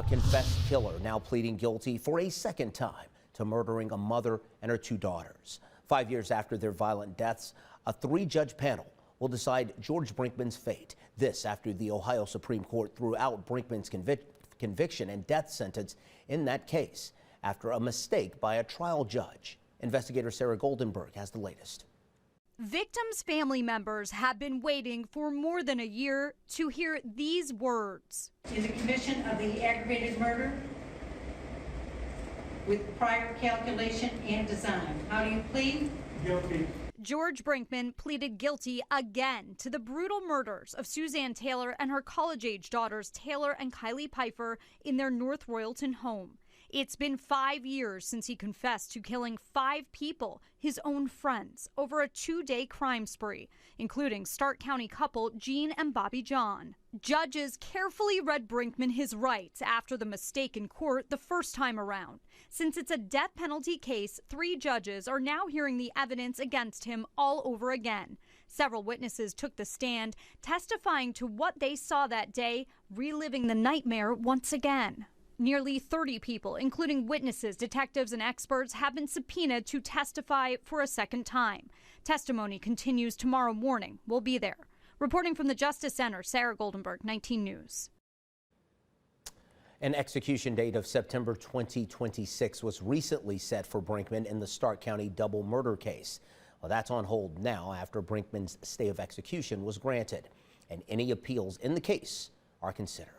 A confessed killer now pleading guilty for a second time to murdering a mother and her two daughters. 5 years after their violent deaths, a three-judge panel will decide George Brinkman's fate. This after the Ohio Supreme Court threw out Brinkman's conviction and death sentence in that case after a mistake by a trial judge. Investigator Sarah Goldenberg has the latest. Victims' family members have been waiting for more than a year to hear these words. In the commission of the aggravated murder with prior calculation and design. How do you plead? Guilty. George Brinkman pleaded guilty again to the brutal murders of Suzanne Taylor and her college-age daughters Taylor and Kylie Pfeiffer in their North Royalton home. It's been 5 years since he confessed to killing 5 people, his own friends, over a 2-day crime spree, including Stark County couple Jean and Bobby John. Judges carefully read Brinkman his rights after the mistake in court the first time around. Since it's a death penalty case, 3 judges are now hearing the evidence against him all over again. Several witnesses took the stand, testifying to what they saw that day, reliving the nightmare once again. Nearly 30 people, including witnesses, detectives, and experts, have been subpoenaed to testify for a second time. Testimony continues tomorrow morning. We'll be there. Reporting from the Justice Center, Sarah Goldenberg, 19 News. An execution date of September 2026 was recently set for Brinkman in the Stark County double murder case. Well, that's on hold now after Brinkman's stay of execution was granted, and any appeals in the case are considered.